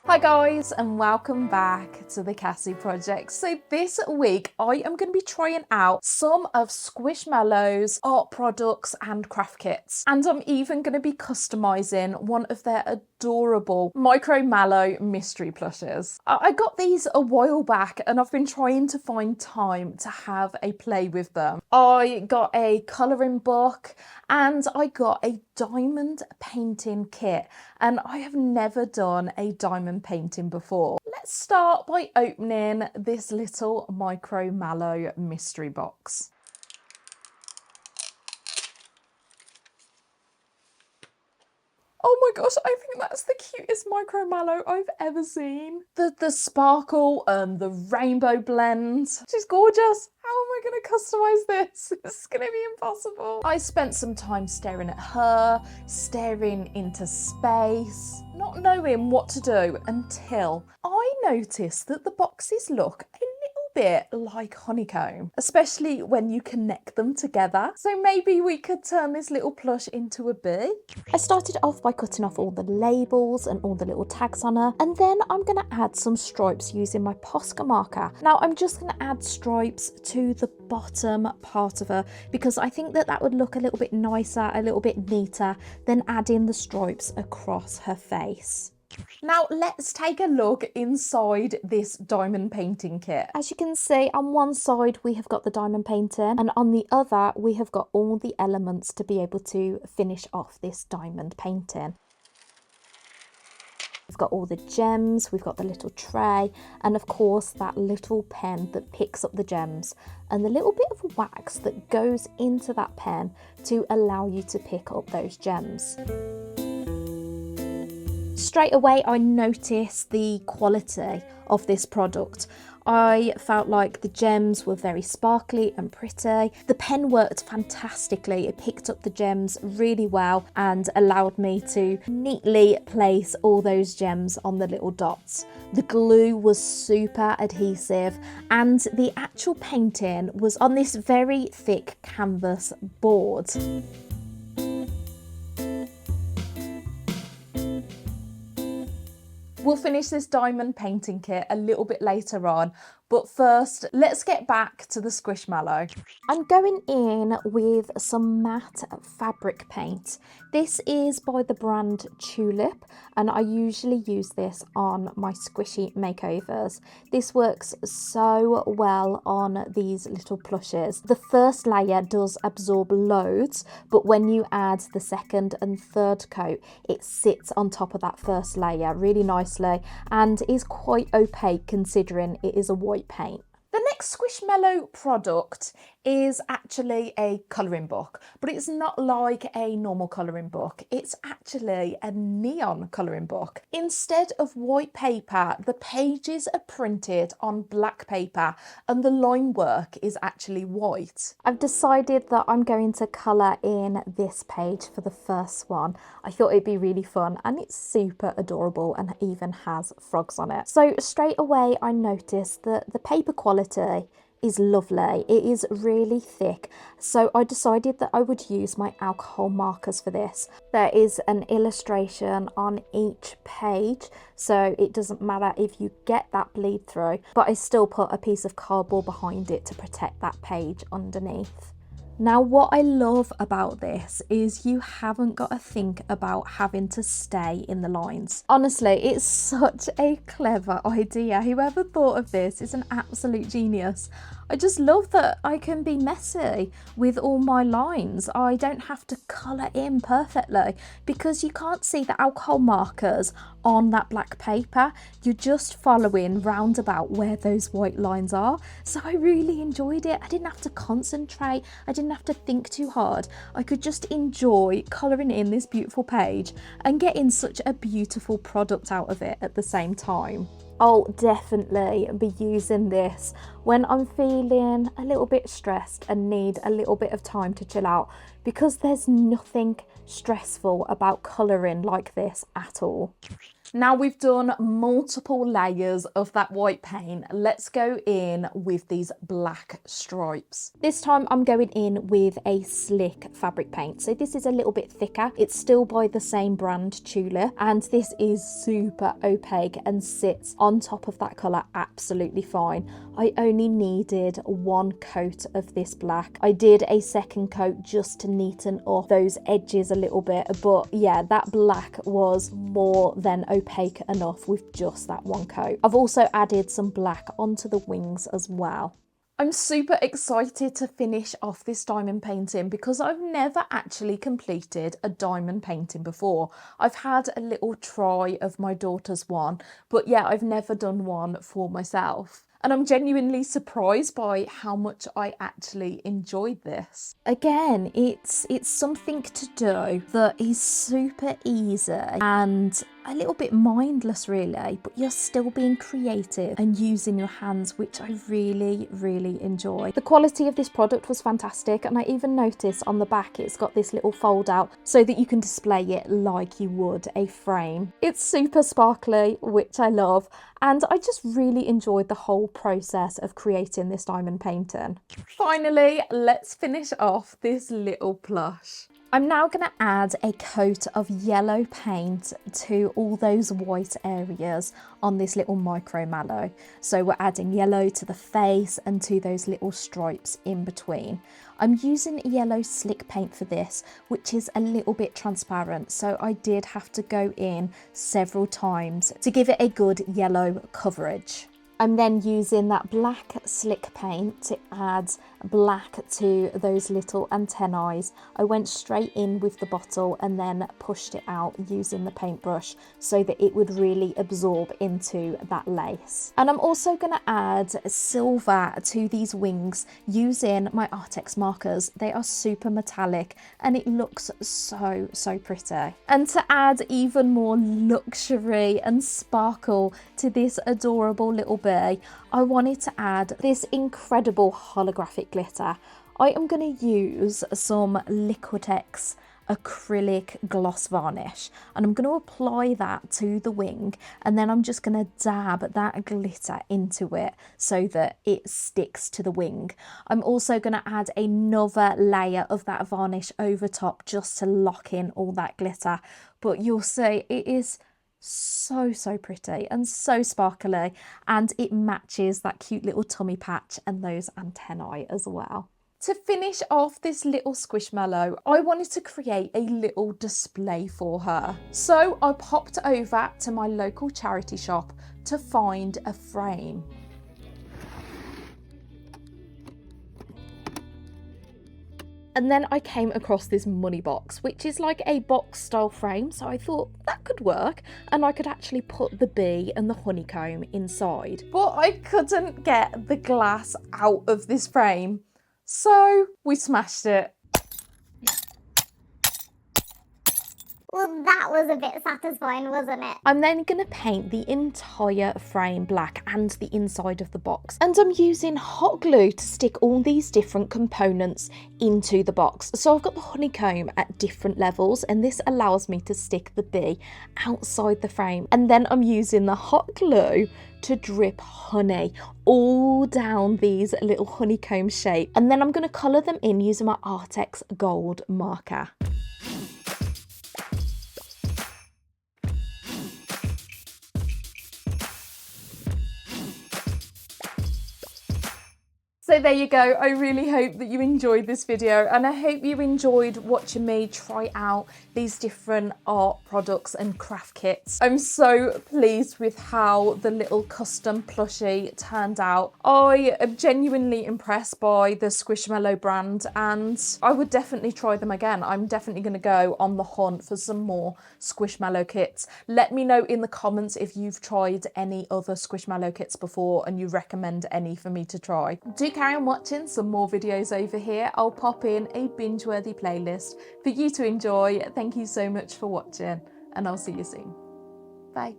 Hi guys, and welcome back to the Cassie Projects. So this week I am going to be trying out some of Squishmallow's art products and craft kits, and I'm even going to be customizing one of their adorable Micromallow mystery plushes. I got these a while back and I've been trying to find time to have a play with them. I got a colouring book and I got a diamond painting kit, and I have never done a diamond painting before. Let's start by opening this little Micromallow mystery box. Oh my gosh, I think that's the cutest Micromallow I've ever seen. The sparkle and the rainbow blends. She's gorgeous. How am I going to customise this? It's going to be impossible. I spent some time staring at her, staring into space, not knowing what to do until I noticed that the boxes look a bit like honeycomb, especially when you connect them together. So maybe we could turn this little plush into a bee. I started off by cutting off all the labels and all the little tags on her, and then I'm going to add some stripes using my Posca marker. Now I'm just going to add stripes to the bottom part of her because I think that would look a little bit nicer, a little bit neater than adding the stripes across her face. Now let's take a look inside this diamond painting kit. As you can see, on one side we have got the diamond painting, and on the other we have got all the elements to be able to finish off this diamond painting. We've got all the gems, we've got the little tray, and of course that little pen that picks up the gems, and the little bit of wax that goes into that pen to allow you to pick up those gems. Straight away I noticed the quality of this product. I felt like the gems were very sparkly and pretty. The pen worked fantastically. It picked up the gems really well and allowed me to neatly place all those gems on the little dots. The glue was super adhesive, and the actual painting was on this very thick canvas board. We'll finish this diamond painting kit a little bit later on, but first let's get back to the Squishmallow. I'm going in with some matte fabric paint. This is by the brand Tulip, and I usually use this on my squishy makeovers. This works so well on these little plushes. The first layer does absorb loads, but when you add the second and third coat, it sits on top of that first layer really nicely and is quite opaque considering it is a white paint. The next Squishmallow product is actually a colouring book, but it's not like a normal colouring book. It's actually a neon colouring book. Instead of white paper, the pages are printed on black paper and the line work is actually white. I've decided that I'm going to colour in this page for the first one. I thought it'd be really fun, and it's super adorable and even has frogs on it. So straight away I noticed that the paper quality is lovely. It is really thick, so I decided that I would use my alcohol markers for this. There is an illustration on each page, so it doesn't matter if you get that bleed through, but I still put a piece of cardboard behind it to protect that page underneath. Now what I love about this is you haven't got to think about having to stay in the lines. Honestly, it's such a clever idea. Whoever thought of this is an absolute genius. I just love that I can be messy with all my lines. I don't have to colour in perfectly because you can't see the alcohol markers on that black paper. You're just following round about where those white lines are. So I really enjoyed it. I didn't have to concentrate. I didn't have to think too hard. I could just enjoy colouring in this beautiful page and getting such a beautiful product out of it at the same time. I'll definitely be using this when I'm feeling a little bit stressed and need a little bit of time to chill out, because there's nothing stressful about colouring like this at all. Now we've done multiple layers of that white paint, let's go in with these black stripes. This time I'm going in with a slick fabric paint. So this is a little bit thicker. It's still by the same brand, Tula, and this is super opaque and sits on top of that colour absolutely fine. I only needed one coat of this black. I did a second coat just to neaten up those edges a little bit, but yeah, that black was more than opaque enough with just that one coat. I've also added some black onto the wings as well. I'm super excited to finish off this diamond painting because I've never actually completed a diamond painting before. I've had a little try of my daughter's one, but yeah, I've never done one for myself. And I'm genuinely surprised by how much I actually enjoyed this. Again, it's something to do that is super easy and a little bit mindless really, but you're still being creative and using your hands, which I really, really enjoy. The quality of this product was fantastic, and I even noticed on the back it's got this little fold out so that you can display it like you would a frame. It's super sparkly, which I love, and I just really enjoyed the whole process of creating this diamond painting. Finally, let's finish off this little plush. I'm now going to add a coat of yellow paint to all those white areas on this little Micromallow. So we're adding yellow to the face and to those little stripes in between. I'm using yellow slick paint for this, which is a little bit transparent, so I did have to go in several times to give it a good yellow coverage. I'm then using that black slick paint to add black to those little antennae. I went straight in with the bottle and then pushed it out using the paintbrush so that it would really absorb into that lace. And I'm also going to add silver to these wings using my Artex markers. They are super metallic and it looks so, so pretty. And to add even more luxury and sparkle to this adorable little bee, I wanted to add this incredible holographic glitter. I am going to use some Liquitex acrylic gloss varnish and I'm going to apply that to the wing, and then I'm just going to dab that glitter into it so that it sticks to the wing. I'm also going to add another layer of that varnish over top just to lock in all that glitter, but you'll see it is so pretty and so sparkly, and it matches that cute little tummy patch and those antennae as well. To finish off this little Squishmallow, I wanted to create a little display for her. So I popped over to my local charity shop to find a frame. And then I came across this money box, which is like a box style frame. So I thought that could work and I could actually put the bee and the honeycomb inside. But I couldn't get the glass out of this frame. So we smashed it. Well, that was a bit satisfying, wasn't it? I'm then going to paint the entire frame black and the inside of the box. And I'm using hot glue to stick all these different components into the box. So I've got the honeycomb at different levels, and this allows me to stick the bee outside the frame. And then I'm using the hot glue to drip honey all down these little honeycomb shapes. And then I'm going to colour them in using my Artex gold marker. So there you go. I really hope that you enjoyed this video, and I hope you enjoyed watching me try out these different art products and craft kits. I'm so pleased with how the little custom plushie turned out. I am genuinely impressed by the Squishmallow brand, and I would definitely try them again. I'm definitely going to go on the hunt for some more Squishmallow kits. Let me know in the comments if you've tried any other Squishmallow kits before and you recommend any for me to try. Do carry on watching some more videos over here. I'll pop in a binge-worthy playlist for you to enjoy. Thank you so much for watching, and I'll see you soon. Bye.